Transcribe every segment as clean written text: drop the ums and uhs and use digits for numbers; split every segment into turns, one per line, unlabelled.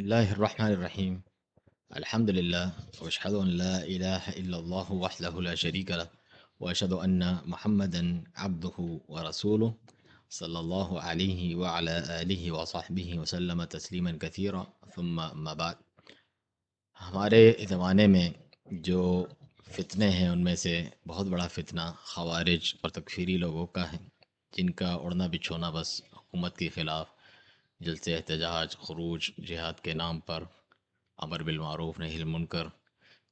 الله الرحمن الرحيم. الحمد لله وأشهد أن لا إله إلا الله وحده لا شريك له وأشهد أن محمدا عبده ورسوله صلى الله عليه وعلى آله وصحبه وسلم تسليما كثيرا ثم ما بعد. ہمارے زمانے میں جو فتنے ہیں ان میں سے بہت بڑا فتنہ خوارج اور تکفیری لوگوں کا ہے، جن کا اڑنا بچھونا بس حکومت کے خلاف جلسے احتجاج، خروج، جہاد کے نام پر امر بالمعروف نہی عن المنکر،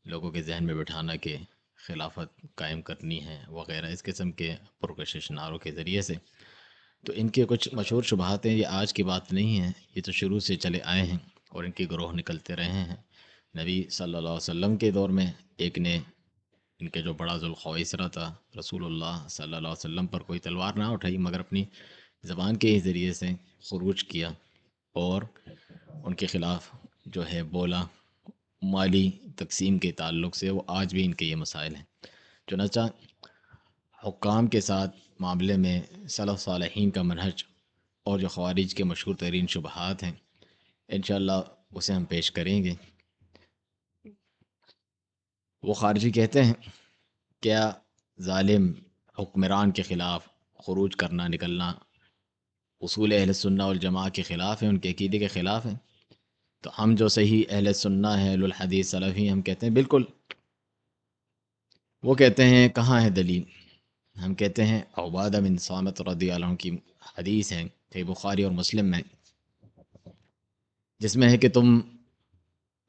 لوگوں کے ذہن میں بٹھانا کہ خلافت قائم کرنی ہے وغیرہ اس قسم کے پرکشش نعروں کے ذریعے سے. تو ان کے کچھ مشہور شبہات ہیں، یہ آج کی بات نہیں ہے، یہ تو شروع سے چلے آئے ہیں اور ان کے گروہ نکلتے رہے ہیں. نبی صلی اللہ علیہ وسلم کے دور میں ایک نے، ان کے جو بڑا ذوالخویسرہ تھا، رسول اللہ صلی اللہ علیہ وسلم پر کوئی تلوار نہ اٹھائی مگر اپنی زبان کے ہی ذریعے سے خروج کیا اور ان کے خلاف جو ہے بولا. مالی تقسیم کے تعلق سے وہ آج بھی ان کے یہ مسائل ہیں. چنانچہ حکام کے ساتھ معاملے میں سلف صالحین کا منہج اور جو خوارج کے مشہور ترین شبہات ہیں انشاءاللہ اسے ہم پیش کریں گے. وہ خارجی کہتے ہیں کیا ظالم حکمران کے خلاف خروج کرنا، نکلنا اصول اہل سنہ والجماعہ کے خلاف ہے، ان کے عقیدے کے خلاف ہے؟ تو ہم جو صحیح اہل سنہ ہے، اہل الحدیث سلفی، ہم کہتے ہیں بالکل. وہ کہتے ہیں کہاں ہے دلیل؟ ہم کہتے ہیں عبادہ بن صامت رضی اللہ عنہ کی حدیث ہے کہ بخاری اور مسلم میں، جس میں ہے کہ تم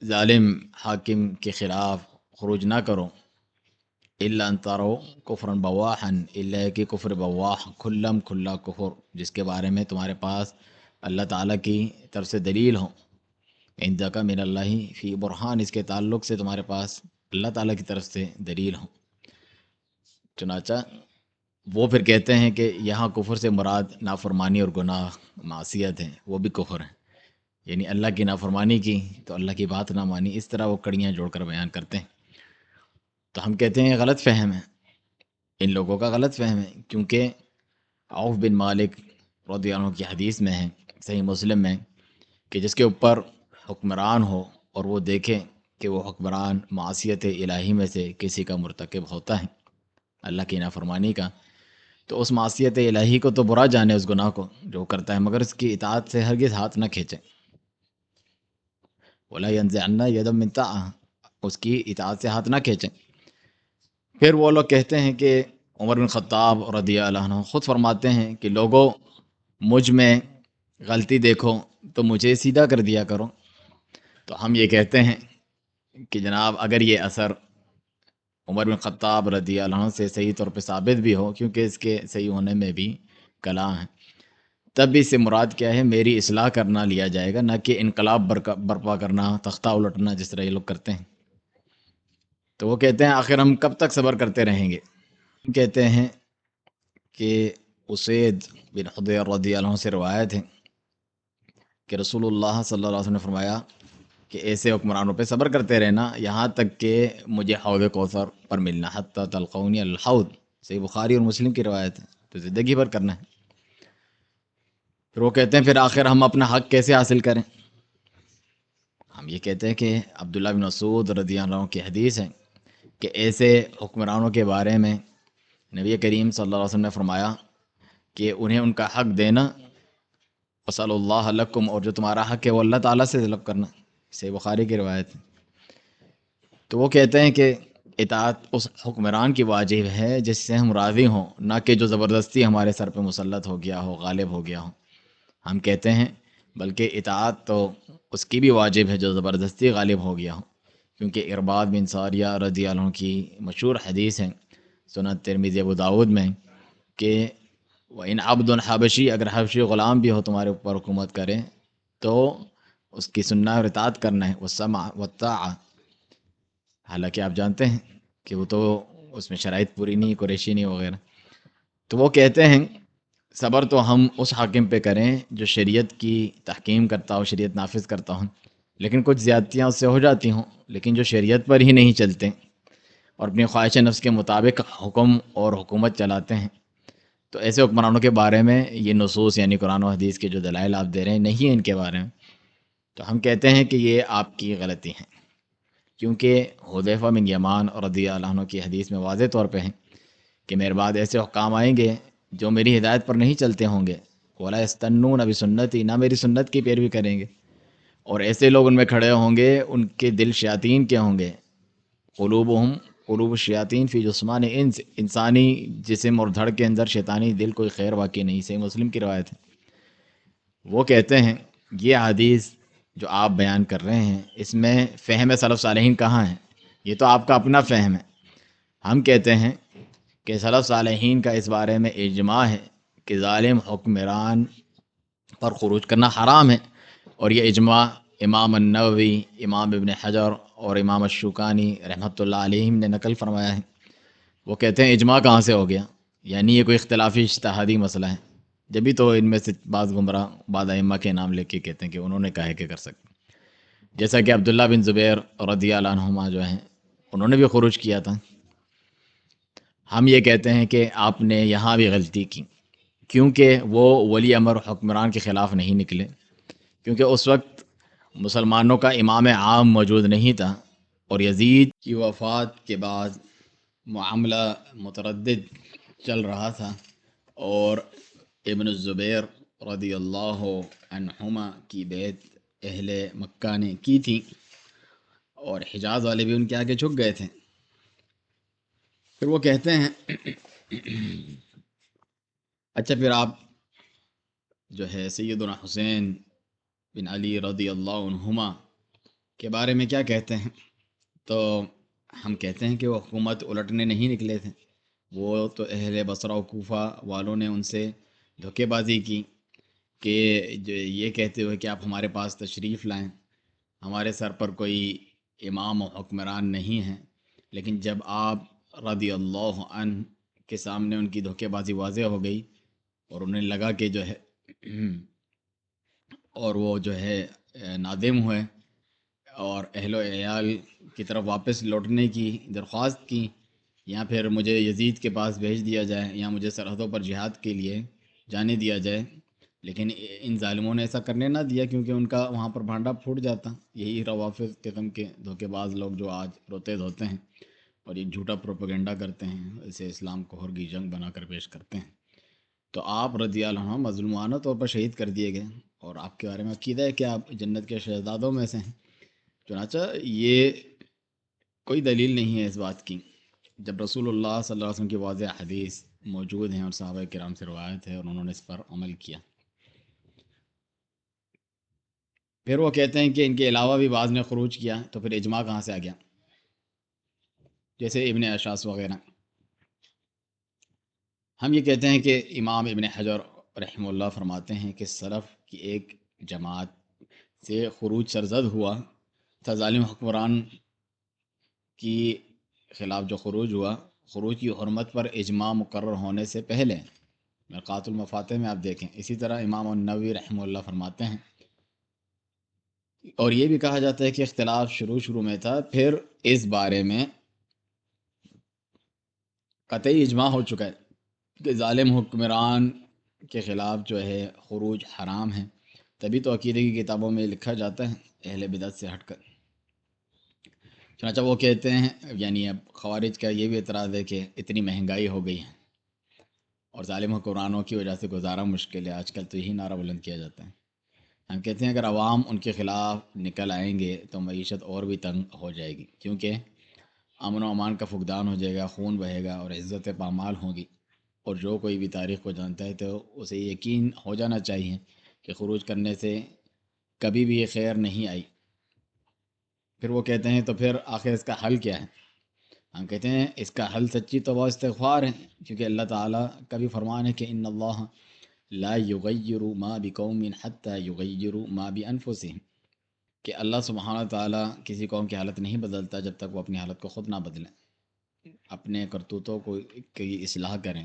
ظالم حاکم کے خلاف خروج نہ کرو الا ان تروا کفرا بواحا، الا کہ کفر بواح کھلم کھلا کفر جس کے بارے میں تمہارے پاس اللہ تعالیٰ کی طرف سے دلیل ہو. عندک من اللہ فی برہان، اس کے تعلق سے تمہارے پاس اللہ تعالیٰ کی طرف سے دلیل ہو. چنانچہ وہ پھر کہتے ہیں کہ یہاں کفر سے مراد نافرمانی اور گناہ معصیت ہیں، وہ بھی کفر ہیں، یعنی اللہ کی نافرمانی کی تو اللہ کی بات نہ مانی، اس طرح وہ کڑیاں جوڑ کر بیان کرتے ہیں. تو ہم کہتے ہیں غلط فہم ہے، ان لوگوں کا غلط فہم ہے، کیونکہ عوف بن مالک رضی اللہ عنہ کی حدیث میں ہے صحیح مسلم میں کہ جس کے اوپر حکمران ہو اور وہ دیکھے کہ وہ حکمران معصیت الہی میں سے کسی کا مرتکب ہوتا ہے، اللہ کی نافرمانی کا، تو اس معصیت الہی کو تو برا جانے، اس گناہ کو جو کرتا ہے، مگر اس کی اطاعت سے ہرگز ہاتھ نہ کھینچے. وَلَا يَنزِعَنَّ يَدًا مِّن طَاعَةٍ، اس کی اطاعت سے ہاتھ نہ کھینچیں. پھر وہ لوگ کہتے ہیں کہ عمر بن خطاب رضی اللہ عنہ خود فرماتے ہیں کہ لوگوں مجھ میں غلطی دیکھو تو مجھے سیدھا کر دیا کرو. تو ہم یہ کہتے ہیں کہ جناب اگر یہ اثر عمر بن خطاب رضی اللہ عنہ سے صحیح طور پہ ثابت بھی ہو، کیونکہ اس کے صحیح ہونے میں بھی کلام ہے، تب بھی اس سے مراد کیا ہے؟ میری اصلاح کرنا لیا جائے گا، نہ کہ انقلاب برپا کرنا، تختہ الٹنا جس طرح یہ لوگ کرتے ہیں. تو وہ کہتے ہیں آخر ہم کب تک صبر کرتے رہیں گے؟ کہتے ہیں کہ اسید بن حضیر رضی اللہ عنہ سے روایت ہے کہ رسول اللہ صلی اللہ علیہ وسلم نے فرمایا کہ ایسے حکمرانوں پہ صبر کرتے رہنا یہاں تک کہ مجھے حوض کوثر پر ملنا، حتی تلقونی الحوض، صحیح بخاری اور مسلم کی روایت ہے، تو زندگی بھر کرنا ہے. پھر وہ کہتے ہیں پھر آخر ہم اپنا حق کیسے حاصل کریں؟ ہم یہ کہتے ہیں کہ عبداللہ بن مسعود رضی اللہ عنہ کی حدیث ہے کہ ایسے حکمرانوں کے بارے میں نبی کریم صلی اللہ علیہ وسلم نے فرمایا کہ انہیں ان کا حق دینا، وصلی اللہ لکم، اور جو تمہارا حق ہے وہ اللہ تعالیٰ سے طلب کرنا، صحیح بخاری کی روایت ہے. تو وہ کہتے ہیں کہ اطاعت اس حکمران کی واجب ہے جس سے ہم راضی ہوں، نہ کہ جو زبردستی ہمارے سر پہ مسلط ہو گیا ہو، غالب ہو گیا ہو. ہم کہتے ہیں بلکہ اطاعت تو اس کی بھی واجب ہے جو زبردستی غالب ہو گیا ہو، کیونکہ ارباد بن ساریہ رضی اللہ عنہ کی مشہور حدیث ہے سنن ترمذی ابو داود میں کہ وَإِنْ عَبْدٌ حَبَشِی، اگر حبشی غلام بھی ہو تمہارے اوپر حکومت کرے تو اس کی سننا اور اطاعت کرنا ہے، وَالسَّمْعَ وَالطَّاعَةَ. حالانکہ آپ جانتے ہیں کہ وہ تو اس میں شرائط پوری نہیں، قریشی نہیں وغیرہ. تو وہ کہتے ہیں صبر تو ہم اس حاکم پہ کریں جو شریعت کی تحکیم کرتا ہو، شریعت نافذ کرتا ہوں، لیکن کچھ زیادتیاں اس سے ہو جاتی ہوں، لیکن جو شریعت پر ہی نہیں چلتے اور اپنی خواہش نفس کے مطابق حکم اور حکومت چلاتے ہیں، تو ایسے حکمرانوں کے بارے میں یہ نصوص یعنی قرآن و حدیث کے جو دلائل آپ دے رہے ہیں نہیں ہیں ان کے بارے میں. تو ہم کہتے ہیں کہ یہ آپ کی غلطی ہے، کیونکہ حذیفہ بن یمان رضی اللہ عنہ کی حدیث میں واضح طور پہ ہے کہ میرے بعد ایسے حکام آئیں گے جو میری ہدایت پر نہیں چلتے ہوں گے، ولا یستنون بسنتی، نہ میری سنت کی پیروی کریں گے، اور ایسے لوگ ان میں کھڑے ہوں گے ان کے دل شیاطین کے ہوں گے، قلوبہم قلوب الشیاطین فی جسمان انس، انسانی جسم اور دھڑ کے اندر شیطانی دل کوئی خیر واقع نہیں، صحیح مسلم کی روایت ہے۔ وہ کہتے ہیں یہ حدیث جو آپ بیان کر رہے ہیں اس میں فہم سلف صالحین کہاں ہے؟ یہ تو آپ کا اپنا فہم ہے۔ ہم کہتے ہیں کہ سلف صالحین کا اس بارے میں اجماع ہے کہ ظالم حکمران پر خروج کرنا حرام ہے، اور یہ اجماع امام النووی، امام ابن حجر اور امام الشوکانی رحمۃ اللہ علیہم نے نقل فرمایا ہے۔ وہ کہتے ہیں اجماع کہاں سے ہو گیا؟ یعنی یہ کوئی اختلافی اجتہادی مسئلہ ہے، جبھی تو ان میں سے بعض گمراہ بعض ائمہ کے نام لے کے کہتے ہیں کہ انہوں نے کہا ہے کہ کر سکتے، جیسا کہ عبداللہ بن زبیر رضی اللہ عنہما جو ہیں انہوں نے بھی خروج کیا تھا۔ ہم یہ کہتے ہیں کہ آپ نے یہاں بھی غلطی کی، کیونکہ وہ ولی امر حکمران کے خلاف نہیں نکلے، کیونکہ اس وقت مسلمانوں کا امام عام موجود نہیں تھا، اور یزید کی وفات کے بعد معاملہ متردد چل رہا تھا، اور ابن الزبیر رضی اللہ عنہما کی بیعت اہل مکہ نے کی تھی، اور حجاز والے بھی ان کے آگے جھک گئے تھے۔ پھر وہ کہتے ہیں اچھا پھر آپ جو ہے سیدنا حسین بن علی رضی اللہ عنہما کے بارے میں کیا کہتے ہیں؟ تو ہم کہتے ہیں کہ وہ حکومت الٹنے نہیں نکلے تھے، وہ تو اہل بصرہ و کوفہ والوں نے ان سے دھوکے بازی کی کہ جو یہ کہتے ہوئے کہ آپ ہمارے پاس تشریف لائیں، ہمارے سر پر کوئی امام و حکمران نہیں ہے، لیکن جب آپ رضی اللہ عنہ کے سامنے ان کی دھوکے بازی واضح ہو گئی اور انہیں لگا کہ جو ہے اور وہ جو ہے نادم ہوئے اور اہل و عیال کی طرف واپس لوٹنے کی درخواست کی، یا پھر مجھے یزید کے پاس بھیج دیا جائے یا مجھے سرحدوں پر جہاد کے لیے جانے دیا جائے، لیکن ان ظالموں نے ایسا کرنے نہ دیا، کیونکہ ان کا وہاں پر بھانڈا پھوٹ جاتا۔ یہی روافض قسم کے دھوکے باز لوگ جو آج روتے دھوتے ہیں اور یہ جھوٹا پروپیگنڈا کرتے ہیں، اسے اسلام کو ہرگی جنگ بنا کر پیش کرتے ہیں۔ تو آپ رضی اللہ عنہ مظلومانہ طور پر شہید کر دیے گئے، اور آپ کے بارے میں عقیدہ ہے کہ آپ جنت کے شہزادوں میں سے ہیں۔ چنانچہ یہ کوئی دلیل نہیں ہے اس بات کی، جب رسول اللہ صلی اللہ علیہ وسلم کی واضح حدیث موجود ہیں اور صحابہ کرام سے روایت ہے اور انہوں نے اس پر عمل کیا۔ پھر وہ کہتے ہیں کہ ان کے علاوہ بھی بعض نے خروج کیا، تو پھر اجماع کہاں سے آ گیا؟ جیسے ابن اشعث وغیرہ۔ ہم یہ کہتے ہیں کہ امام ابن حجر رحمہ اللہ فرماتے ہیں کہ سلف کی ایک جماعت سے خروج سرزد ہوا تھا، ظالم حکمران کی خلاف جو خروج ہوا، خروج کی حرمت پر اجماع مقرر ہونے سے پہلے، مرقات المفاتح میں آپ دیکھیں۔ اسی طرح امام النووی رحمہ اللہ فرماتے ہیں، اور یہ بھی کہا جاتا ہے کہ اختلاف شروع میں تھا، پھر اس بارے میں قطعی اجماع ہو چکا ہے کہ ظالم حکمران کے خلاف جو ہے خروج حرام ہے۔ تبھی تو عقیدے کی کتابوں میں لکھا جاتا ہے اہل بدعت سے ہٹ کر۔ چنانچہ وہ کہتے ہیں، یعنی اب خوارج کا یہ بھی اعتراض ہے کہ اتنی مہنگائی ہو گئی ہے اور ظالم حکمرانوں کی وجہ سے گزارا مشکل ہے، آج کل تو یہی نعرہ بلند کیا جاتا ہے۔ ہم کہتے ہیں اگر عوام ان کے خلاف نکل آئیں گے تو معیشت اور بھی تنگ ہو جائے گی، کیونکہ امن و امان کا فقدان ہو جائے گا، خون بہے گا اور عزت پامال ہوگی، اور جو کوئی بھی تاریخ کو جانتا ہے تو اسے یقین ہو جانا چاہیے کہ خروج کرنے سے کبھی بھی یہ خیر نہیں آئی۔ پھر وہ کہتے ہیں تو پھر آخر اس کا حل کیا ہے؟ ہم کہتے ہیں اس کا حل سچی توبہ و استغفار ہے، کیونکہ اللہ تعالیٰ کا بھی فرمان ہے کہ ان اللہ لا یغیر ما بقوم حتی یغیروا ما بانفسہم، کہ اللہ سبحانہ تعالیٰ کسی قوم کی حالت نہیں بدلتا جب تک وہ اپنی حالت کو خود نہ بدلیں، اپنے کرتوتوں کو کی اصلاح کریں،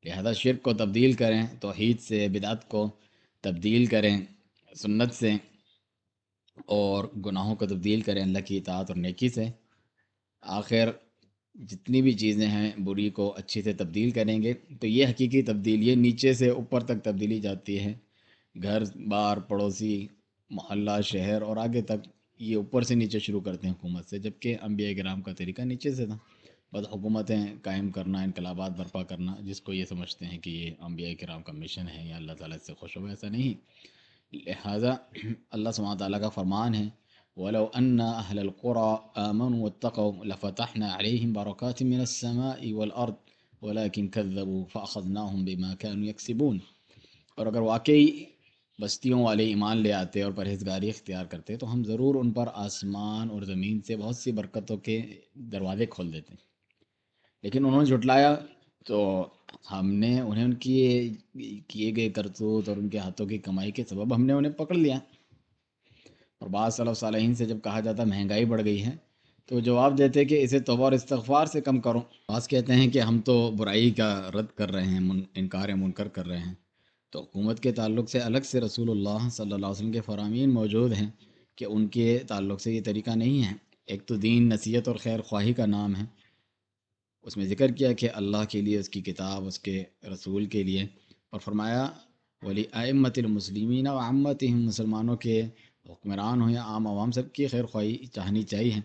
لہذا شرک کو تبدیل کریں، توحید سے، بدعت کو تبدیل کریں سنت سے، اور گناہوں کو تبدیل کریں اللہ کی اطاعت اور نیکی سے۔ آخر جتنی بھی چیزیں ہیں بری کو اچھی سے تبدیل کریں گے تو یہ حقیقی تبدیلی ہے، نیچے سے اوپر تک تبدیلی جاتی ہے، گھر بار پڑوسی محلہ شہر اور آگے تک یہ اوپر سے نیچے شروع کرتے ہیں حکومت سے، جبکہ انبیاء کرام کا طریقہ نیچے سے تھا، بس حکومتیں قائم کرنا، انقلابات برپا کرنا، جس کو یہ سمجھتے ہیں کہ یہ انبیاء کرام کا مشن ہے یا اللہ تعالیٰ سے خوش ہو، ایسا نہیں۔ لہٰذا اللہ سبحانہ تعالیٰ کا فرمان ہے وَلَوْ أَنَّ أَهْلَ الْقُرَىٰ آمَنُوا وَاتَّقَوْا لَفَتَحْنَا عَلَيْهِمْ بَرَكَاتٍ مِّنَ السَّمَاءِ وَالْأَرْضِ وَلَٰكِن كَذَّبُوا فَأَخَذْنَاهُم بِمَا كَانُوا يَكْسِبُونَ۔ اور اگر واقعی بستیوں والے ایمان لے آتے اور پرہیزگاری اختیار کرتے تو ہم ضرور ان پر آسمان اور زمین سے بہت سی برکتوں کے دروازے کھول دیتے، لیکن انہوں نے جھٹلایا، تو ہم نے انہیں ان کی کیے گئے کرتوت اور ان کے ہاتھوں کی کمائی کے سبب ہم نے انہیں پکڑ لیا۔ اور بعض سلف صالحین سے جب کہا جاتا مہنگائی بڑھ گئی ہے تو وہ جواب دیتے کہ اسے توبہ اور استغفار سے کم کرو۔ بعض کہتے ہیں کہ ہم تو برائی کا رد کر رہے ہیں، انکار منکر کر رہے ہیں، تو حکومت کے تعلق سے الگ سے رسول اللہ صلی اللہ علیہ وسلم کے فرامین موجود ہیں کہ ان کے تعلق سے یہ طریقہ نہیں ہے۔ ایک تو دین نصیحت اور خیر خواہی کا نام ہے، اس میں ذکر کیا کہ اللہ کے لیے، اس کی کتاب، اس کے رسول کے لیے، اور فرمایا ولی ائمۃ المسلمین و عامتہم، مسلمانوں کے حکمران ہوں یا عام عوام، سب کی خیر خواہی چاہنی چاہیے۔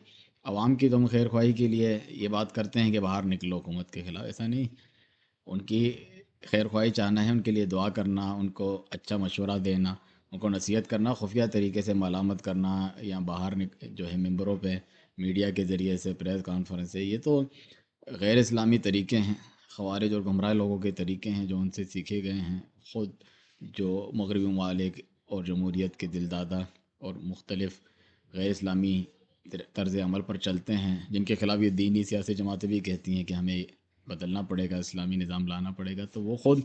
عوام کی تم خیر خواہی کے لیے یہ بات کرتے ہیں کہ باہر نکلو حکومت کے خلاف، ایسا نہیں۔ ان کی خیر خواہی چاہنا ہے، ان کے لیے دعا کرنا، ان کو اچھا مشورہ دینا، ان کو نصیحت کرنا، خفیہ طریقے سے ملامت کرنا یا باہر جو ہے ممبروں پہ میڈیا کے ذریعے سے، پریس کانفرنس سے، یہ تو غیر اسلامی طریقے ہیں، خوارج اور گمراہ لوگوں کے طریقے ہیں جو ان سے سیکھے گئے ہیں۔ خود جو مغربی ممالک اور جمہوریت کے دلدادہ اور مختلف غیر اسلامی طرز عمل پر چلتے ہیں، جن کے خلاف یہ دینی سیاسی جماعتیں بھی کہتی ہیں کہ ہمیں بدلنا پڑے گا، اسلامی نظام لانا پڑے گا، تو وہ خود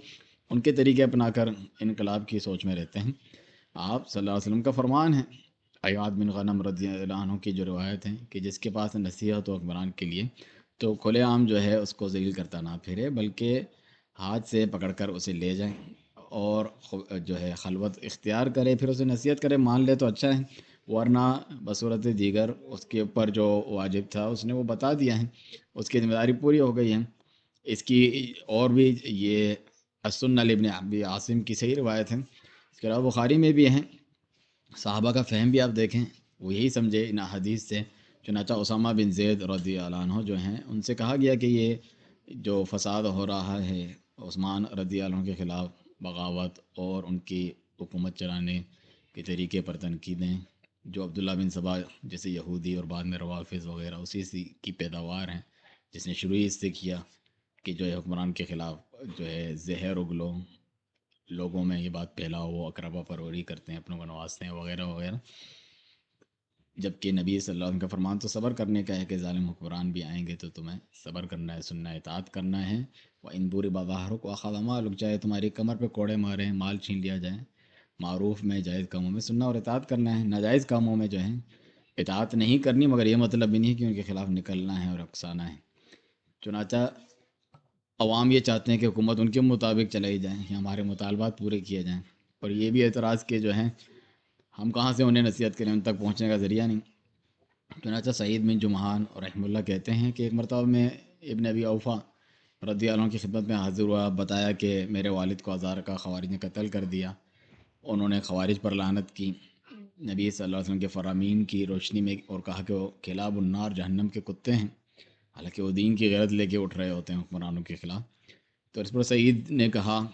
ان کے طریقے اپنا کر انقلاب کی سوچ میں رہتے ہیں۔ آپ صلی اللہ علیہ وسلم کا فرمان ہے، عیاض بن غنم رضی اللہ عنہ کی جو روایت ہے کہ جس کے پاس نصیحت و حکمران کے لیے، تو کھلے عام جو ہے اس کو ذلیل کرتا نہ پھرے، بلکہ ہاتھ سے پکڑ کر اسے لے جائیں اور جو ہے خلوت اختیار کرے، پھر اسے نصیحت کرے، مان لے تو اچھا ہے، ورنہ بصورت دیگر اس کے اوپر جو واجب تھا اس نے وہ بتا دیا ہے، اس کی ذمہ داری پوری ہو گئی ہے۔ اس کی اور بھی یہ السنہ لابن ابی عاصم کی صحیح روایت ہے، اس کے علاوہ بخاری میں بھی ہیں۔ صحابہ کا فہم بھی آپ دیکھیں، وہ یہی سمجھے ان احادیث سے۔ چنانچہ اسامہ بن زید رضی اللہ عنہ جو ہیں، ان سے کہا گیا کہ یہ جو فساد ہو رہا ہے، عثمان رضی اللہ عنہ کے خلاف بغاوت اور ان کی حکومت چلانے کے طریقے پر تنقیدیں، جو عبداللہ بن سبا جیسے یہودی اور بعد میں روافظ وغیرہ اسی کی پیداوار ہیں، جس نے شروع ہی اس سے کیا کہ جو ہے حکمران کے خلاف جو ہے زہر اگلو، لوگوں میں یہ بات پھیلاؤ، وہ اقربا پروری کرتے ہیں، اپنوں کو نوازتے ہیں وغیرہ وغیرہ۔ جبکہ نبی صلی اللہ علیہ وسلم کا فرمان تو صبر کرنے کا ہے کہ ظالم حکمران بھی آئیں گے تو تمہیں صبر کرنا ہے، سننا ہے، اطاعت کرنا ہے۔ وَإِن ضُرِبَ ظَهْرُكَ وَأَخَذَ مَالُكَ، چاہے تمہاری کمر پہ کوڑے ماریں، مال چھین لیا جائے، معروف میں، جائز کاموں میں سننا اور اطاعت کرنا ہے، ناجائز کاموں میں جو ہے اطاعت نہیں کرنی، مگر یہ مطلب بھی نہیں کہ ان کے خلاف نکلنا ہے اور اکسانا ہے۔ چنانچہ عوام یہ چاہتے ہیں کہ حکومت ان کے مطابق چلائی جائیں یا ہمارے مطالبات پورے کیے جائیں، اور یہ بھی اعتراض کے جو ہیں ہم کہاں سے انہیں نصیحت کریں، ان تک پہنچنے کا ذریعہ نہیں۔ چنانچہ سعید بن جمحان اور رحمہ اللہ کہتے ہیں کہ ایک مرتبہ میں ابن ابی اوفا رضی اللہ عنہ کی خدمت میں حاضر ہوا، بتایا کہ میرے والد کو ہزار کا خوارج نے قتل کر دیا، انہوں نے خوارج پر لعنت کی نبی صلی اللہ علیہ وسلم کے فرامین کی روشنی میں، اور کہا کہ وہ کلاب النار، جہنم کے کتے ہیں، حالانکہ وہ دین کی غیرت لے کے اٹھ رہے ہوتے ہیں حکمرانوں کے خلاف۔ تو اس پر سعید نے کہا،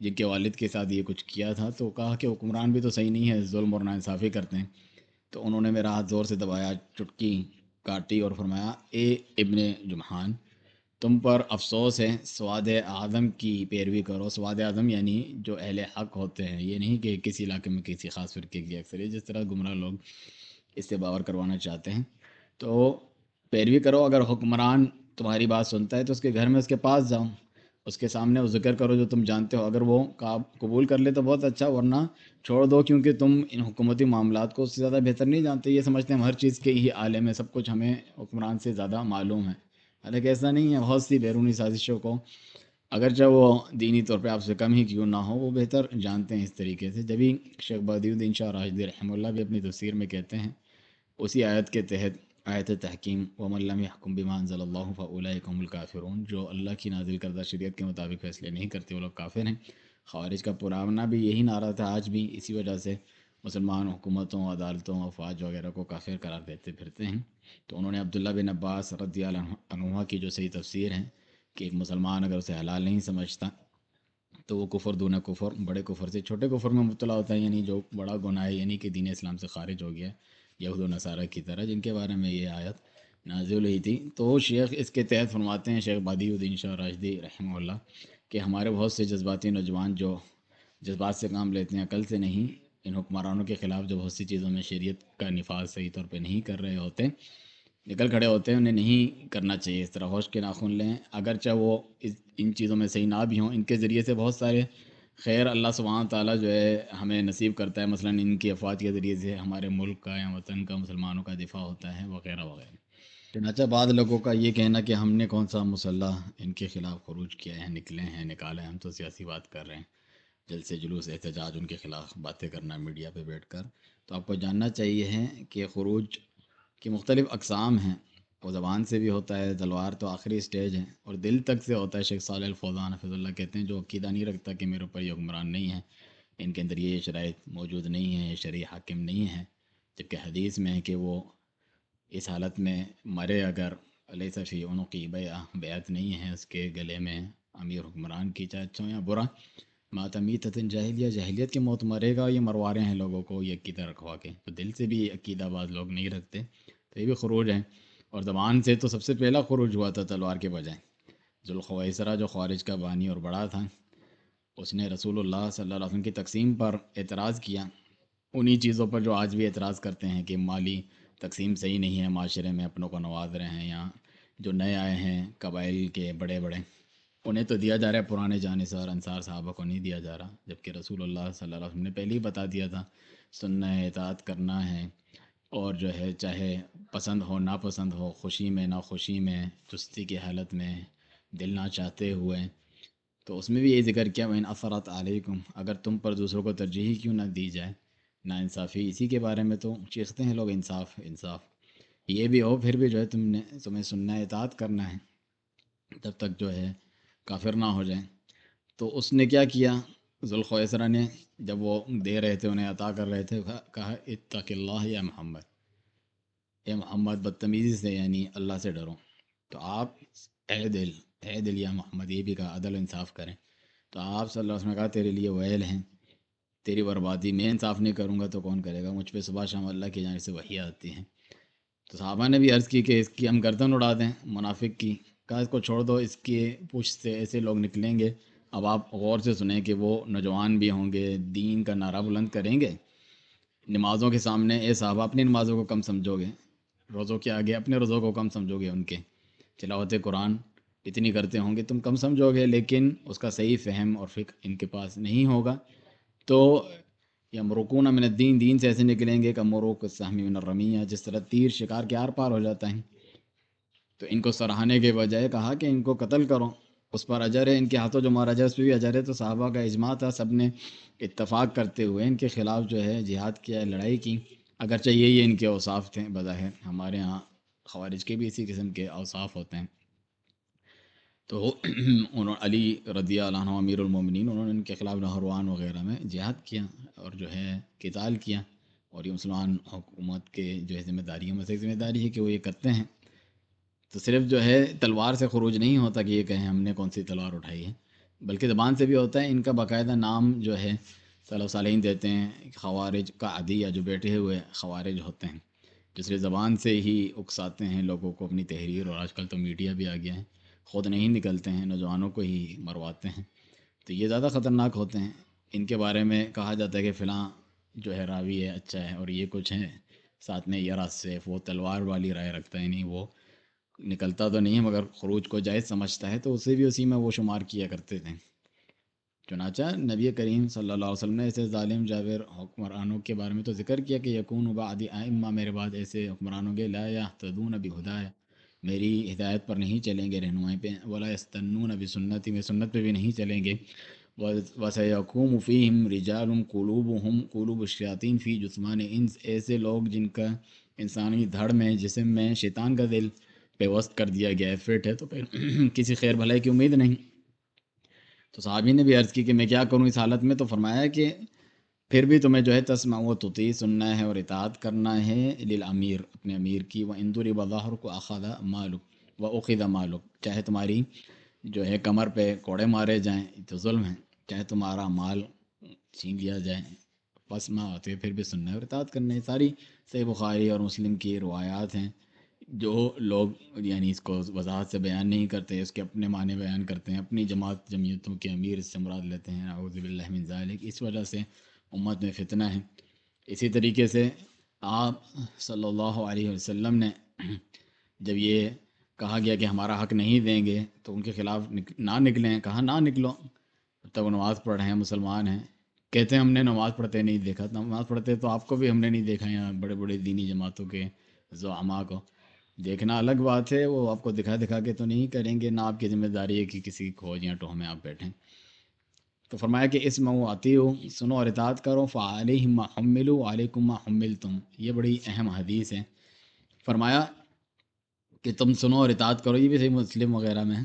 جن کے والد کے ساتھ یہ کچھ کیا تھا، تو کہا کہ حکمران بھی تو صحیح نہیں ہے، ظلم اور ناانصافی کرتے ہیں۔ تو انہوں نے میرا ہاتھ زور سے دبایا، چٹکی کاٹی اور فرمایا، اے ابن جمحان، تم پر افسوس ہے، سواد اعظم کی پیروی کرو۔ سواد اعظم یعنی جو اہل حق ہوتے ہیں، یہ نہیں کہ کسی علاقے میں کسی خاص فرقے کی اکثریت، جس طرح گمراہ لوگ اس سے باور کروانا چاہتے ہیں۔ تو پیروی کرو، اگر حکمران تمہاری بات سنتا ہے تو اس کے گھر میں اس کے پاس جاؤ، اس کے سامنے وہ ذکر کرو جو تم جانتے ہو، اگر وہ قبول کر لے تو بہت اچھا، ورنہ چھوڑ دو، کیونکہ تم ان حکومتی معاملات کو اس سے زیادہ بہتر نہیں جانتے۔ یہ سمجھتے ہیں ہم ہر چیز کے ہی عالم ہیں، سب کچھ ہمیں حکمران سے زیادہ معلوم ہے، حالانکہ ایسا نہیں ہے۔ بہت سی بیرونی سازشوں کو اگرچہ وہ دینی طور پہ آپ سے کم ہی کیوں نہ ہو، وہ بہتر جانتے ہیں اس طریقے سے۔ جبھی شیخ بدی الدین شاہ راشدی رحمہ اللہ بھی اپنی تفسیر میں کہتے ہیں، اسی آیت کے تحت، آیت تحکیم وَمَن لَّمْ يَحْكُم بِمَا أَنزَلَ اللَّهُ فَأُولَٰئِكَ هُمُ الْكَافِرُونَ، جو اللہ کی نازل کردہ شریعت کے مطابق فیصلے نہیں کرتے وہ لوگ کافر ہیں۔ خوارج کا پرانا بھی یہی نعرہ تھا، آج بھی اسی وجہ سے مسلمان حکومتوں، عدالتوں، افواج وغیرہ کو کافر قرار دیتے پھرتے ہیں۔ تو انہوں نے عبداللہ بن عباس رضی اللہ عنہ کی جو صحیح تفسیر ہے کہ ایک مسلمان اگر اسے حلال نہیں سمجھتا تو وہ کفر دون کفر، بڑے کفر سے چھوٹے کفر میں مبتلا ہوتا ہے، یعنی جو بڑا گناہ ہے، یعنی کہ دین اسلام سے خارج ہو گیا ہے، یہود و نصارہ کی طرح، جن کے بارے میں یہ آیت نازل ہوئی تھی۔ تو شیخ اس کے تحت فرماتے ہیں، شیخ بدیع الدین شاہ راشدی رحمہ اللہ، کہ ہمارے بہت سے جذباتی نوجوان جو جذبات سے کام لیتے ہیں، عقل سے نہیں، ان حکمرانوں کے خلاف جو بہت سی چیزوں میں شریعت کا نفاذ صحیح طور پہ نہیں کر رہے ہوتے، نکل کھڑے ہوتے ہیں، انہیں نہیں کرنا چاہیے اس طرح ہوش کے ناخن لیں، اگرچہ وہ ان چیزوں میں صحیح نہ بھی ہوں، ان کے ذریعے سے بہت سارے خیر اللہ سبحانہ تعالیٰ جو ہے ہمیں نصیب کرتا ہے، مثلا ان کی افواج کے ذریعے سے ہمارے ملک کا یا وطن کا، مسلمانوں کا دفاع ہوتا ہے، وغیرہ وغیرہ۔ چنانچہ بعض لوگوں کا یہ کہنا کہ ہم نے کون سا مسلح ان کے خلاف خروج کیا ہے، نکلے ہیں، نکالے ہیں، ہم تو سیاسی بات کر رہے ہیں، جلسے جلوس احتجاج ان کے خلاف باتیں کرنا میڈیا پہ بیٹھ کر۔ تو آپ کو جاننا چاہیے ہے کہ خروج کی مختلف اقسام ہیں، وہ زبان سے بھی ہوتا ہے، تلوار تو آخری سٹیج ہے، اور دل تک سے ہوتا ہے۔ شیخ صالح الفوزان حفظ اللہ کہتے ہیں جو عقیدہ نہیں رکھتا کہ میرے اوپر یہ حکمران نہیں ہے، ان کے اندر یہ شرائط موجود نہیں ہیں، یہ شرعی حاکم نہیں ہے، جبکہ حدیث میں ہے کہ وہ اس حالت میں مرے اگر لیس فی عنقی بیعت نہیں ہے اس کے گلے میں امیر حکمران کی، چاہے اچھا ہو یا برا، مات میتۃ جاہلیہ، جاہلیت کی موت مرے گا، یہ مروا رہے ہیں لوگوں کو یہ عقیدہ رکھوا کے۔ تو دل سے بھی عقیدہ بعض لوگ نہیں رکھتے، تو یہ بھی خروج ہیں۔ اور زبان سے تو سب سے پہلا خروج ہوا تھا تلوار کے بجائے، ذوالخویسرہ جو خوارج کا بانی اور بڑا تھا، اس نے رسول اللہ صلی اللہ علیہ وسلم کی تقسیم پر اعتراض کیا، انہی چیزوں پر جو آج بھی اعتراض کرتے ہیں کہ مالی تقسیم صحیح نہیں ہے، معاشرے میں اپنوں کو نواز رہے ہیں، یا جو نئے آئے ہیں قبائل کے بڑے بڑے انہیں تو دیا جا رہا ہے پرانے جانصار انصار صحابہ کو نہیں دیا جا رہا، جبکہ رسول اللہ صلی اللہ علیہ وسلم نے پہلے ہی بتا دیا تھا سننا ہے، اطاعت کرنا ہے، اور جو ہے چاہے پسند ہو ناپسند ہو، خوشی میں ناخوشی میں، چستی کی حالت میں، دل نہ چاہتے ہوئے۔ تو اس میں بھی یہ ذکر کیا وَإِنْ أَثَرَتْ عَلَيْكُمْ، اگر تم پر دوسروں کو ترجیح ہی کیوں نہ دی جائے، نا انصافی اسی کے بارے میں تو چیختے ہیں لوگ، انصاف انصاف، یہ بھی ہو پھر بھی جو ہے تمہیں سننا ہے، اطاعت کرنا ہے، جب تک جو ہے کافر نہ ہو جائیں۔ تو اس نے کیا کیا، ذوالخویسرہ نے، جب وہ دے رہے تھے انہیں عطا کر رہے تھے، کہا اتق اللہ یا محمد، اے محمد بدتمیزی سے یعنی اللہ سے ڈرو۔ تو آپ اے دل یا محمد، یہ بھی کہا عدل و انصاف کریں۔ تو آپ صلی اللہ علیہ وسلم نے کہا تیرے لیے ویل ہیں، تیری بربادی، میں انصاف نہیں کروں گا تو کون کرے گا، مجھ پہ صبح شام اللہ کی جانب سے وحی آتی ہے۔ تو صحابہ نے بھی عرض کی کہ اس کی ہم گردن اڑا دیں، منافق کی، کہا اس کو چھوڑ دو، اس کی پوچھ سے ایسے لوگ نکلیں گے۔ اب آپ غور سے سنیں کہ وہ نوجوان بھی ہوں گے، دین کا نعرہ بلند کریں گے نمازوں کے سامنے، اے صحابہ اپنی نمازوں کو کم سمجھو گے، روزوں کے آگے اپنے روزوں کو کم سمجھو گے، ان کے تلاوت قرآن اتنی کرتے ہوں گے تم کم سمجھو گے، لیکن اس کا صحیح فہم اور فقہ ان کے پاس نہیں ہوگا، تو یمرقون من الدین، دین سے ایسے نکلیں گے کہ مروق السہم من الرمیہ، جس طرح تیر شکار کے آر پار ہو جاتا ہے۔ تو ان کو سراہنے کے بجائے کہا کہ ان کو قتل کرو، اس پر اجر ہے، ان کے ہاتھوں جو مارا جائے اس پہ بھی اجر ہے۔ تو صحابہ کا اجماع تھا، سب نے اتفاق کرتے ہوئے ان کے خلاف جو ہے جہاد کیا، لڑائی کی، اگرچہ یہی ان کے اوصاف تھے بظاہر، ہمارے ہاں خوارج کے بھی اسی قسم کے اوصاف ہوتے ہیں۔ تو علی رضی اللہ عنہ امیر المومنین، انہوں نے ان کے خلاف نہروان وغیرہ میں جہاد کیا اور جو ہے قتال کیا، اور یہ مسلمان حکومت کے جو ہے ذمہ داریوں میں سے ایک ذمہ داری ہے کہ وہ یہ کرتے ہیں۔ تو صرف جو ہے تلوار سے خروج نہیں ہوتا کہ یہ کہیں ہم نے کون سی تلوار اٹھائی ہے، بلکہ زبان سے بھی ہوتا ہے۔ ان کا باقاعدہ نام جو ہے صلی صالحین دیتے ہیں، خوارج کا عدیہ، جو بیٹھے ہوئے خوارج ہوتے ہیں، جسے زبان سے ہی اکساتے ہیں لوگوں کو اپنی تحریر، اور آج کل تو میڈیا بھی آ گیا ہے، خود نہیں نکلتے ہیں، نوجوانوں کو ہی مرواتے ہیں۔ تو یہ زیادہ خطرناک ہوتے ہیں، ان کے بارے میں کہا جاتا ہے کہ فلاں جو ہے راوی ہے اچھا ہے، اور یہ کچھ ہیں ساتھ میں یرا سیف، وہ تلوار والی رائے رکھتا ہے، نہیں وہ نکلتا تو نہیں ہے مگر خروج کو جائز سمجھتا ہے، تو اسے بھی اسی میں وہ شمار کیا کرتے تھے۔ چنانچہ نبی کریم صلی اللہ علیہ وسلم نے ایسے ظالم جابر حکمرانوں کے بارے میں تو ذکر کیا کہ یکون بعد ائمہ، میرے بعد ایسے حکمرانوں کے لا یہتدون بہدایا، میری ہدایت پر نہیں چلیں گے، رہنمائی پہ، ولا یستنون بسنتی، میں سنت پہ بھی نہیں چلیں گے، وسیقوم فیہم رجال قلوبہم قلوب الشیاطین فی جثمان انس، ایسے لوگ جن کا انسانی دھڑ میں، جسم میں شیطان کا دل پیوست کر دیا گیا ہے، فٹ ہے، تو پھر کسی خیر بھلائی کی امید نہیں۔ تو صحابی نے بھی عرض کی کہ میں کیا کروں اس حالت میں، تو فرمایا کہ پھر بھی تمہیں جو ہے تسمع و تطیع سننا ہے اور اطاعت کرنا ہے للامیر، اپنے امیر کی، و اندوری بظاہر کو اخذ مالک و اخذ مالک، چاہے تمہاری جو ہے کمر پہ کوڑے مارے جائیں تو ظلم ہے، چاہے تمہارا مال چھین لیا جائے، بس میں آتے پھر بھی سننا ہے اور اطاعت کرنا ہے۔ ساری صحیح بخاری اور مسلم کی روایات ہیں، جو لوگ یعنی اس کو وضاحت سے بیان نہیں کرتے، اس کے اپنے معنی بیان کرتے ہیں، اپنی جمعیتوں کے امیر اس سے مراد لیتے ہیں، اعوذ باللہ من ذالک، اس وجہ سے امت میں فتنہ ہے۔ اسی طریقے سے آپ صلی اللہ علیہ وسلم نے جب یہ کہا گیا کہ ہمارا حق نہیں دیں گے تو ان کے خلاف نہ نکلیں، کہا نہ نکلو تب وہ نماز پڑھ رہے ہیں، مسلمان ہیں، کہتے ہیں ہم نے نماز پڑھتے نہیں دیکھا، نماز پڑھتے تو آپ کو بھی ہم نے نہیں دیکھا، یہاں بڑے بڑے دینی جماعتوں کے زعماء کو دیکھنا الگ بات ہے، وہ آپ کو دکھا دکھا کے تو نہیں کریں گے، نہ آپ کی ذمہ داری ہے کہ کسی کھوج یا ٹوہ میں آپ بیٹھیں۔ تو فرمایا کہ اسمعوا واطیعوا، سنو اور اطاعت کرو، فعلیہم ما حملوا علیکم ما حملتم، یہ بڑی اہم حدیث ہے۔ فرمایا کہ تم سنو اور اطاعت کرو، یہ بھی صحیح مسلم وغیرہ میں ہے،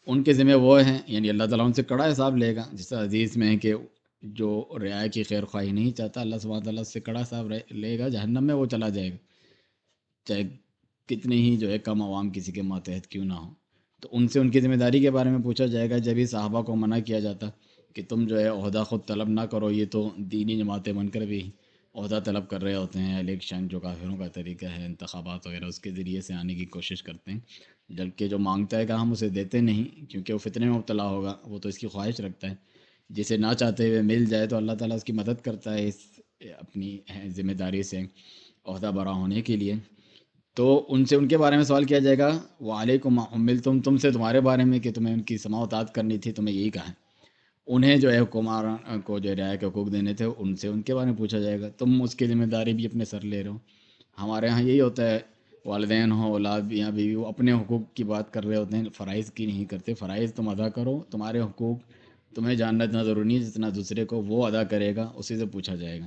ان کے ذمہ وہ ہیں، یعنی اللہ تعالیٰ ان سے کڑا حساب لے گا، جس طرح حدیث میں ہے کہ جو رعایا کی خیر خواہی نہیں چاہتا، اللہ سبحانہ تعالیٰ اس سے کڑا حساب لے گا، جہنم میں وہ چلا جائے گا، چاہے کتنے ہی جو ہے کم عوام کسی کے ماتحت کیوں نہ ہو۔ تو ان سے ان کی ذمہ داری کے بارے میں پوچھا جائے گا، جب ہی صحابہ کو منع کیا جاتا کہ تم جو ہے عہدہ خود طلب نہ کرو، یہ تو دینی جماعتیں بن کر بھی عہدہ طلب کر رہے ہوتے ہیں، الیکشن جو کافروں کا طریقہ ہے، انتخابات وغیرہ اس کے ذریعے سے آنے کی کوشش کرتے ہیں، جبکہ جو مانگتا ہے کہ ہم اسے دیتے نہیں، کیونکہ وہ فتنے میں مبتلا ہوگا، وہ تو اس کی خواہش رکھتا ہے، جسے نہ چاہتے ہوئے مل جائے تو اللہ تعالیٰ اس کی مدد کرتا ہے اس اپنی ذمہ داری سے عہدہ برا ہونے کے لیے۔ تو ان سے ان کے بارے میں سوال کیا جائے گا، وعلیکم ما حملتم، تم سے تمہارے بارے میں کہ تمہیں ان کی سماع و اطاعت کرنی تھی، تمہیں یہی کہا ہے۔ انہیں جو ہے حکمران کو جو رعایا کے حقوق دینے تھے، ان سے ان کے بارے میں پوچھا جائے گا، تم اس کی ذمہ داری بھی اپنے سر لے رہے ہو۔ ہمارے ہاں یہی ہوتا ہے، والدین ہوں، اولاد یا بیوی، وہ اپنے حقوق کی بات کر رہے ہوتے ہیں، فرائض کی نہیں کرتے۔ فرائض تم ادا کرو، تمہارے حقوق تمہیں جاننا اتنا ضروری نہیں ہے جتنا دوسرے کو، وہ ادا کرے گا اسی سے پوچھا جائے گا۔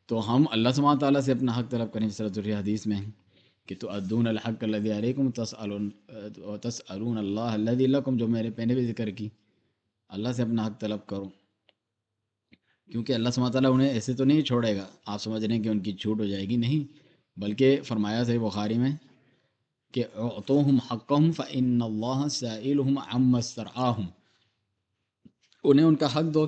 تو ہم اللہ سبحانہ تعالیٰ سے اپنا حق طلب کریں، جس طرح دوسری حدیث میں ہے کہ تؤدون الحق الذی علیکم تسألون اللہ الذی لکم، جو میرے پہلے بھی ذکر کی، اللہ سے اپنا حق طلب کرو، کیونکہ اللہ سبحانہ تعالیٰ انہیں ایسے تو نہیں چھوڑے گا، آپ سمجھ رہے ہیں کہ ان کی چھوٹ ہو جائے گی، نہیں، بلکہ فرمایا صحیح بخاری میں کہ اعطوہم حقہم فإن اللہ سائلہم عما استرعاہم، انہیں ان کا حق دو،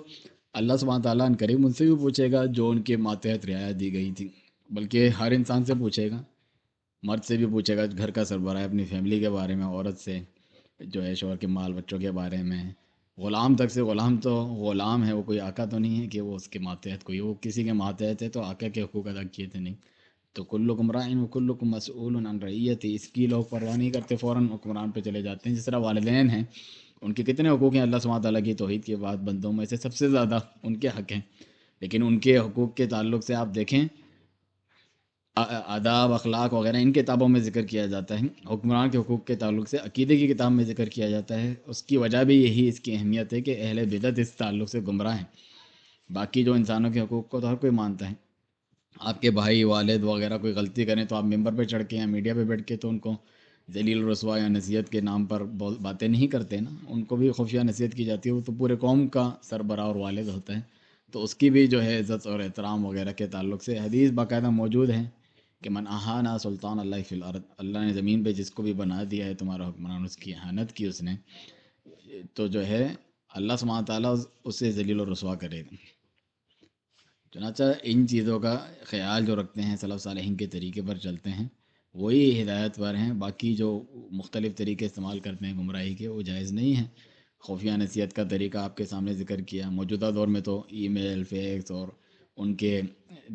اللہ سبحانہ تعالیٰ ان قریب ان سے بھی پوچھے گا جو ان کے ماتحت رعایا دی گئی تھی، بلکہ ہر انسان سے پوچھے گا، مرد سے بھی پوچھے گا، گھر کا سربراہ اپنی فیملی کے بارے میں، عورت سے جو ہے شوہر کے مال بچوں کے بارے میں، غلام تک سے، غلام تو غلام ہے، وہ کوئی آقا تو نہیں ہے کہ وہ اس کے ماتحت کوئی، وہ کسی کے ماتحت ہے تو آقا کے حقوق ادا کیے تھے نہیں۔ تو کلکم راعٍ وکلکم مسئول عن رعیتہ، اس کی لوگ پرواہ نہیں کرتے، فوراً حکمران پہ چلے جاتے ہیں۔ جس طرح والدین ہیں، ان کے کتنے حقوق ہیں اللہ سبحانہ تعالیٰ کی توحید کے بعد، بندوں میں سے سب سے زیادہ ان کے حق ہیں، لیکن ان کے حقوق کے تعلق سے آپ دیکھیں آداب، اخلاق وغیرہ ان کتابوں میں ذکر کیا جاتا ہے، حکمران کے حقوق کے تعلق سے عقیدے کی کتاب میں ذکر کیا جاتا ہے۔ اس کی وجہ بھی یہی، اس کی اہمیت ہے کہ اہل بدعت اس تعلق سے گمراہ ہیں، باقی جو انسانوں کے حقوق کو تو ہر کوئی مانتا ہے۔ آپ کے بھائی، والد وغیرہ کوئی غلطی کریں تو آپ ممبر پہ چڑھ کے یا میڈیا پہ بیٹھ کے تو ان کو ذلیل رسوا یا نصیحت کے نام پر باتیں نہیں کرتے نا، ان کو بھی خفیہ نصیحت کی جاتی ہے، وہ تو پورے قوم کا سربراہ اور والد ہوتا ہے، تو اس کی بھی جو ہے عزت اور احترام وغیرہ کے تعلق سے حدیث باقاعدہ موجود ہیں کہ من اہانا سلطان اللہ فی الارض، اللہ نے زمین پہ جس کو بھی بنا دیا ہے تمہارا حکمران، اس کی اہانت کی اس نے، تو جو ہے اللہ سبحانہ تعالیٰ اسے ذلیل و رسوا کرے گا۔ چنانچہ ان چیزوں کا خیال جو رکھتے ہیں، سلف صالحین کے طریقے پر چلتے ہیں، وہی ہدایت پر ہیں، باقی جو مختلف طریقے استعمال کرتے ہیں گمراہی کے، وہ جائز نہیں ہیں۔ خفیہ نصیحت کا طریقہ آپ کے سامنے ذکر کیا، موجودہ دور میں تو ای میل، فیکس اور ان کے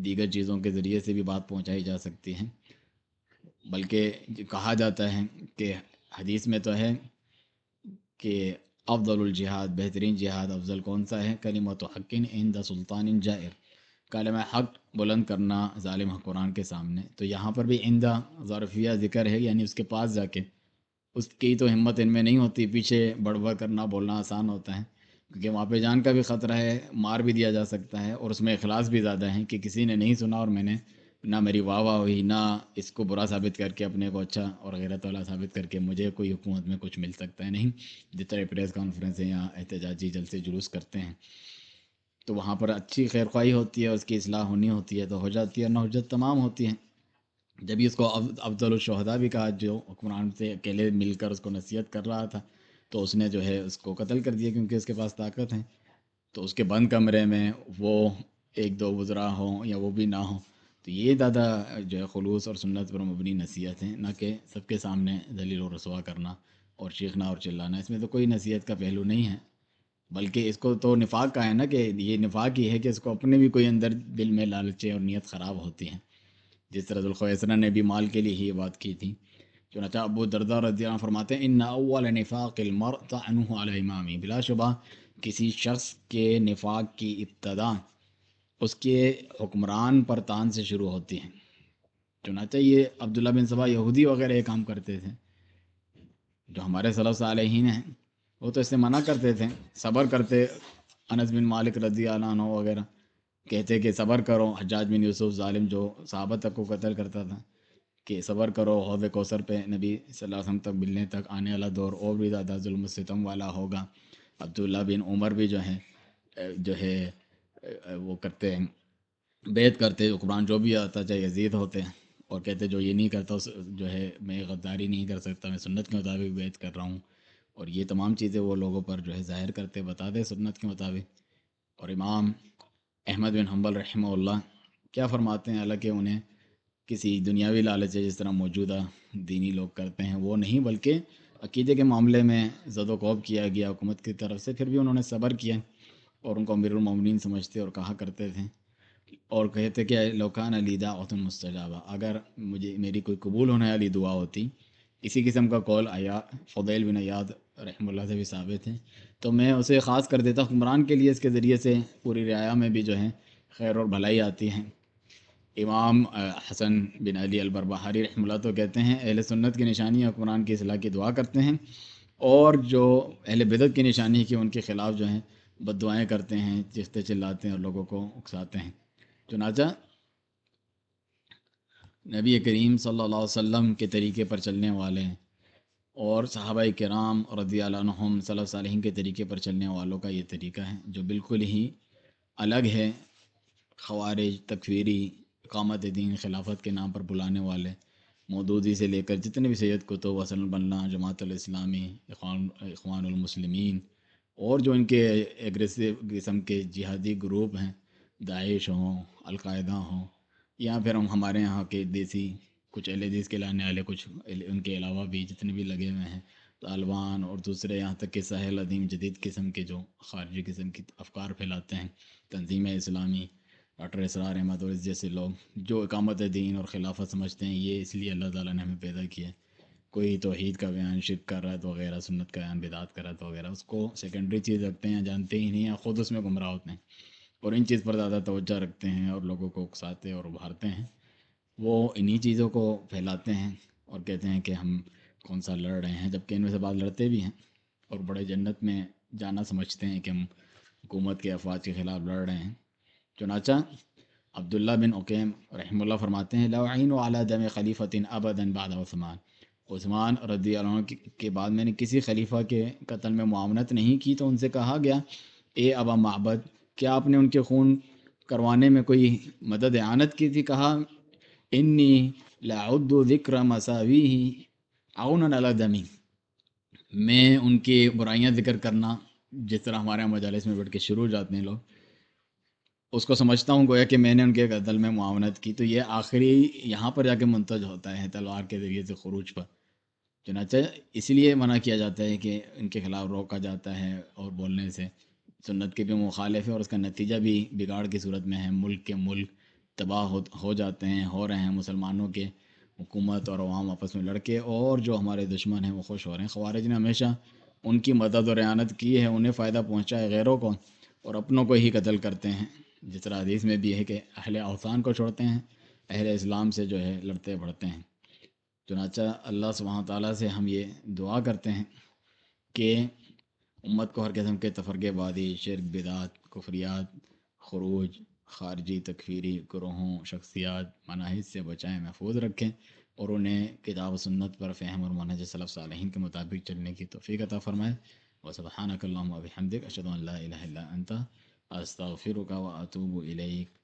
دیگر چیزوں کے ذریعے سے بھی بات پہنچائی جا سکتی ہے، بلکہ کہا جاتا ہے کہ حدیث میں تو ہے کہ افضل الجہاد، بہترین جہاد افضل کون سا ہے، کلمۃ حق عند سلطان جائر، کلمہ حق بلند کرنا ظالم حکمران کے سامنے۔ تو یہاں پر بھی عندہ ظرفیہ ذکر ہے، یعنی اس کے پاس جا کے، اس کی تو ہمت ان میں نہیں ہوتی، پیچھے بڑھ بڑھ کرنا بولنا آسان ہوتا ہے، کیونکہ وہاں پہ جان کا بھی خطرہ ہے، مار بھی دیا جا سکتا ہے، اور اس میں اخلاص بھی زیادہ ہے کہ کسی نے نہیں سنا اور میں نے نہ میری واہ واہ ہوئی، نہ اس کو برا ثابت کر کے اپنے کو اچھا اور غیرت والا ثابت کر کے مجھے کوئی حکومت میں کچھ مل سکتا ہے، نہیں۔ جس طرح پریس کانفرنسیں یا احتجاجی جلسے جلوس کرتے ہیں تو وہاں پر اچھی خیر خواہی ہوتی ہے، اس کی اصلاح ہونی ہوتی ہے تو ہو جاتی ہے، نہ حجت تمام ہوتی ہیں۔ جب اس کو افضل الشہداء بھی کہا، جو حکمران سے اکیلے مل کر اس کو نصیحت کر رہا تھا تو اس نے جو ہے اس کو قتل کر دیا کیونکہ اس کے پاس طاقت ہے۔ تو اس کے بند کمرے میں وہ ایک دو وزراء ہوں یا وہ بھی نہ ہوں، تو یہ زیادہ جو ہے خلوص اور سنت پر مبنی نصیحت ہیں، نہ کہ سب کے سامنے ذلیل و رسوا کرنا اور چیخنا اور چلانا۔ اس میں تو کوئی نصیحت کا پہلو نہیں ہے، بلکہ اس کو تو نفاق کا ہے نا، کہ یہ نفاق ہی ہے کہ اس کو اپنے بھی کوئی اندر دل میں لالچیں اور نیت خراب ہوتی ہیں، جس طرح ذوالخویسرہ نے بھی مال کے لیے ہی یہ بات کی تھی۔ چنانچہ ابو درداء رضی اللہ عنہ فرماتے ہیں ان اول نفاق المرء طعنه علی امامی، بلا شبہ کسی شخص کے نفاق کی ابتدا اس کے حکمران پر تان سے شروع ہوتی ہے۔ چنانچہ یہ عبداللہ بن سبا یہودی وغیرہ یہ کام کرتے تھے، جو ہمارے سلف صالحین ہیں وہ تو اس سے منع کرتے تھے، صبر کرتے۔ انس بن مالک رضی اللہ عنہ وغیرہ کہتے کہ صبر کرو، حجاج بن یوسف ظالم جو صحابہ تک کو قتل کرتا تھا، کہ صبر کرو، حوض کوثر پہ نبی صلی اللہ علیہ وسلم تک ملنے تک آنے والا دور اور بھی زیادہ ظلم و ستم والا ہوگا۔ عبداللہ بن عمر بھی وہ کرتے ہیں، بیعت کرتے حکمران جو بھی آتا چاہے یزید ہوتے ہیں، اور کہتے جو یہ نہیں کرتا میں غداری نہیں کر سکتا، میں سنت کے مطابق بیعت کر رہا ہوں، اور یہ تمام چیزیں وہ لوگوں پر ظاہر کرتے، بتاتے سنت کے مطابق۔ اور امام احمد بن حنبل رحمہ اللہ کیا فرماتے ہیں، حالانکہ انہیں کسی دنیاوی لالچ ہے جس طرح موجودہ دینی لوگ کرتے ہیں وہ نہیں، بلکہ عقیدے کے معاملے میں زد و کوب کیا گیا حکومت کی طرف سے، پھر بھی انہوں نے صبر کیا اور ان کو امیر المومنین سمجھتے اور کہا کرتے تھے، اور کہتے کہ لوکان علی دعوۃ مستجابہ، اگر میری کوئی قبول ہونے والی دعا ہوتی، اسی قسم کا قول فضیل بن عیاض رحمہ اللہ سے بھی ثابت ہے، تو میں اسے خاص کر دیتا حکمران کے لیے، اس کے ذریعے سے پوری رعایا میں بھی جو ہے خیر اور بھلائی آتی ہے۔ امام حسن بن علی البربہاری رحمہ اللہ تو کہتے ہیں اہل سنت کی نشانی حکمران کی اصلاح کی دعا کرتے ہیں، اور جو اہل بدعت کی نشانی ہے کہ ان کے خلاف جو ہیں بد دعائیں کرتے ہیں، چیختے چلاتے ہیں اور لوگوں کو اکساتے ہیں۔ چنانچہ نبی کریم صلی اللہ علیہ وسلم کے طریقے پر چلنے والے اور صحابہ کرام رضی اللہ عنہم صلی صالحین کے طریقے پر چلنے والوں کا یہ طریقہ ہے جو بالکل ہی الگ ہے خوارج، تکفیری، اقامت دین، خلافت کے نام پر بلانے والے، مودودی سے لے کر جتنے بھی سید کتب، حسن البنا، جماعت الاسلامی، اخوان المسلمین، اور جو ان کے ایگریسو قسم کے جہادی گروپ ہیں، داعش ہوں، القاعدہ ہوں، یا پھر ہمارے یہاں کے دیسی کچھ اہل حدیث کے لانے والے، کچھ ان کے علاوہ بھی جتنے بھی لگے ہوئے ہیں، طالبان اور دوسرے یہاں تک کہ ساحل عظیم جدید قسم کے جو خارجی قسم کی افکار پھیلاتے ہیں، تنظیم اسلامی، ڈاکٹر اسرار احمد اور اس جیسے لوگ جو اقامت دین اور خلافت سمجھتے ہیں یہ اس لیے اللہ تعالیٰ نے ہمیں پیدا کیا ہے، کوئی توحید کا بیان شرک کر رہا ہے تو وغیرہ، سنت کا بیان بدعت کر رہا ہے تو وغیرہ، اس کو سیکنڈری چیز رکھتے ہیں، جانتے ہی نہیں ہیں، خود اس میں گمراہ ہوتے ہیں اور ان چیز پر زیادہ توجہ رکھتے ہیں اور لوگوں کو اکساتے اور ابھارتے ہیں۔ وہ انہی چیزوں کو پھیلاتے ہیں اور کہتے ہیں کہ ہم کون سا لڑ رہے ہیں، جبکہ ان میں سے بعض لڑتے بھی ہیں اور بڑے جنت میں جانا سمجھتے ہیں کہ ہم حکومت کے افواج کے خلاف لڑ رہے ہیں۔ چنانچہ عبداللہ بن عقیم رحمہ اللہ فرماتے ہیں لا اعین علی دم خلیفۃ ابدا بعد عثمان، عثمان رضی اللہ عنہ کے بعد میں نے کسی خلیفہ کے قتل میں معاونت نہیں کی۔ تو ان سے کہا گیا اے ابا معبد، کیا آپ نے ان کے خون کروانے میں کوئی مدد اعانت کی تھی؟ کہا انی لاعد ذکر مساویہ عونا علی دمی، میں ان کی برائیاں ذکر کرنا جس طرح ہمارے یہاں مجالس میں بیٹھ کے شروع ہو جاتے ہیں لوگ، اس کو سمجھتا ہوں گویا کہ میں نے ان کے قتل میں معاونت کی، تو یہ آخری یہاں پر جا کے منتج ہوتا ہے تلوار کے ذریعے سے خروج پر۔ چنانچہ اس لیے منع کیا جاتا ہے کہ ان کے خلاف روکا جاتا ہے، اور بولنے سے سنت کے بھی مخالف ہے اور اس کا نتیجہ بھی بگاڑ کی صورت میں ہے، ملک کے ملک تباہ ہو جاتے ہیں، ہو رہے ہیں، مسلمانوں کے حکومت اور عوام آپس میں لڑکے، اور جو ہمارے دشمن ہیں وہ خوش ہو رہے ہیں۔ خوارج نے ہمیشہ ان کی مدد اور اعانت کی ہے، انہیں فائدہ پہنچا ہے غیروں کو، اور اپنوں کو ہی قتل کرتے ہیں، جس طرح حدیث میں بھی ہے کہ اہل اوثان کو چھوڑتے ہیں، اہل اسلام سے جو ہے لڑتے بڑھتے ہیں۔ چنانچہ اللہ سبحانہ تعالیٰ سے ہم یہ دعا کرتے ہیں کہ امت کو ہر قسم کے تفرقے بازی، شرک، بدعت، کفریات، خروج خارجی تکفیری گروہوں، شخصیات، مناہج سے بچائیں، محفوظ رکھیں، اور انہیں کتاب و سنت پر فہم اور منہج سلف صالحین کے مطابق چلنے کی توفیق عطا فرمائے۔ وسبحانک اللہم وبحمدک، اشہد ان لا الہ الا انت، استغفرک واتوب الیک۔